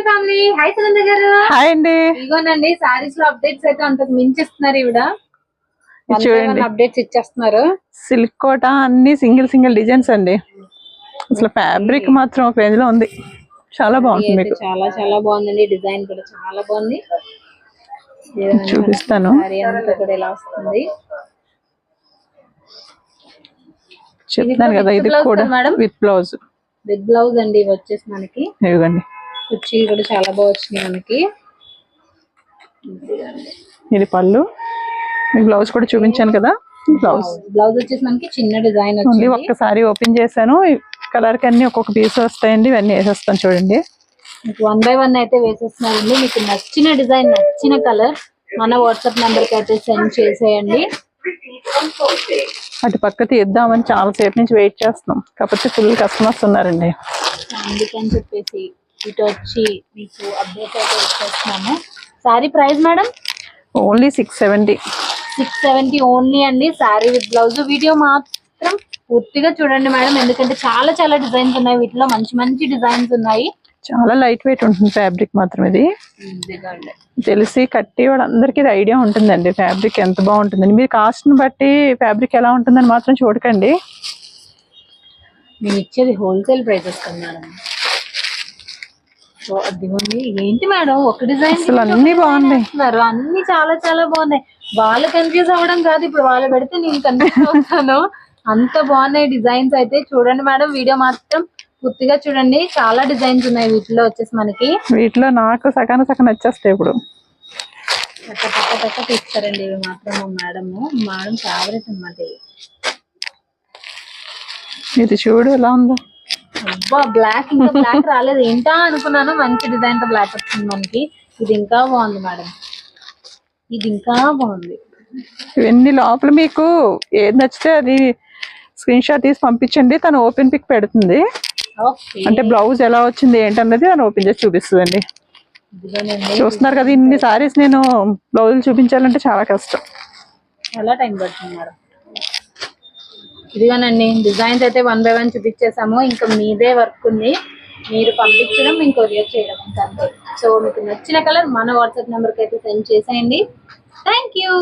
Family, hi Sunanda గారు. Hi అండి. ఇగోనండి సారీస్ లో అప్డేట్స్ అయితే అంతకు మించిస్తున్నారు ఈవిడ. చూడండి అప్డేట్స్ ఇచ్చేస్తున్నారు. సిల్క్ కోట అన్ని సింగిల్ డిజైన్స్ అండి. అసలు ఫ్యాబ్రిక్ మాత్రం ఒక రేంజ్ లో ఉంది, చాలా బాగుంది. మీకు చాలా చాలా బాగుందండి, డిజైన్ కూడా చాలా బాగుంది. చూపిస్తాను. సారీ అంతా కూడా ఇలా వస్తుంది, చెప్తాను కదా. ఇది కూడా విత్ బ్లౌజ్ అండి. ఇవి వచ్చేసి మనకి ఇవ్వండి, కుర్చీలు కూడా చాలా బాగా వచ్చినాయి మనకి. ఇది పళ్ళు, బ్లౌజ్ కూడా చూపించాను కదా. బ్లౌజ్ వచ్చేసి మనకి చిన్న డిజైన్ వచ్చింది. ఒక్కసారి ఓపెన్ చేశాను. కలర్ కి అన్ని ఒక్కొక్క పీస్ వస్తాయండి. ఇవన్నీ వేసేస్తాను చూడండి. వన్ బై వన్ అయితే వేసేస్తున్నారండి. మీకు నచ్చిన డిజైన్, నచ్చిన కలర్ మన వాట్సాప్ నెంబర్ కి అయితే సెండ్ చేసేయండి. అటు పక్క తీద్దామని చాలా సేపు నుంచి వెయిట్ చేస్తున్నాం, కాకపోతే ఫుల్ కస్టమర్స్ ఉన్నారండి. అందుకని చెప్పేసి ఇటు వచ్చి మీకు అప్డేట్ అయితే ఇచ్చేస్తున్నాము. Sari price madam only 670 only అండి. Sari with blouse. వీడియో మాత్రం పూర్తిగా చూడండి మేడం, ఎందుకంటే చాలా చాలా డిజైన్స్ ఉన్నాయి. వీటిలో మంచి మంచి డిజైన్స్ ఉన్నాయి. చాలా లైట్ వెయిట్ ఉంటుంది ఫ్యాబ్రిక్ మాత్రం. ఇది తెలిసి కట్టి వాళ్ళందరికీ ఇది ఐడియా ఉంటుందండి ఫ్యాబ్రిక్ ఎంత బాగుంటుందని. మీరు కాస్ట్ ని బట్టి ఫ్యాబ్రిక్ ఎలా ఉంటుందని మాత్రం చూడకండి. నేను ఇచ్చేది హోల్సేల్ ప్రైసెస్ మేడం. అదిగోండి, ఏంటి మేడం ఒక డిజైన్ అసలు అన్ని బాగున్నాయి, అన్ని చాలా చాలా బాగున్నాయి. వాళ్ళు కన్ఫ్యూజ్ అవ్వడం కాదు, ఇప్పుడు వాళ్ళు పెడితే నేను కన్ఫ్యూజ్ అవుతాను. అంత బాగున్నాయి డిజైన్స్ అయితే. చూడండి మేడం, వీడియో మాత్రం పూర్తిగా చూడండి. చాలా డిజైన్స్ ఉన్నాయి వీటిలో వచ్చేసి మనకి. వీటిలో నాకు సగం వచ్చేస్తాయి. ఇప్పుడు టక్క తీస్తారండి ఇవి మాత్రం. మేడం ఫేవరెట్ అన్నమాట. ఇది చూడు ఎలా ఉందో. అబ్బా, బ్లాక్ ఇంకా బ్లాక్ రాలేదు ఏంటా అనుకున్నాను. మంచి డిజైన్ తో బ్లాక్ వచ్చింది మనకి. ఇది ఇంకా బాగుంది మేడం, ఇది ఇంకా బాగుంది. ఇవన్నీ లోపల మీకు ఏది నచ్చితే అది స్క్రీన్ షాట్ తీసి పంపించండి, తను ఓపెన్ పిక్ పెడుతుంది. అంటే బ్లౌజ్ ఎలా వచ్చింది ఏంటన్నది తను ఓపెన్ చేసి చూపిస్తుందండి. చూస్తున్నారు కదా, ఇన్ని సారీస్ నేను బ్లౌజులు చూపించాలంటే చాలా కష్టం, చాలా టైం పడుతుంది మేడం. ఇదిగానండి డిజైన్స్ అయితే వన్ బై వన్ చూపించేసాము. ఇంకా మీదే వర్క్ ఉంది, మీరు పంపించడం మేము కొరియర్ చేయడం అంతే. సో మీకు నచ్చిన కలర్ మన వాట్సాప్ నెంబర్కి అయితే సెండ్ చేసేయండి. Thank you.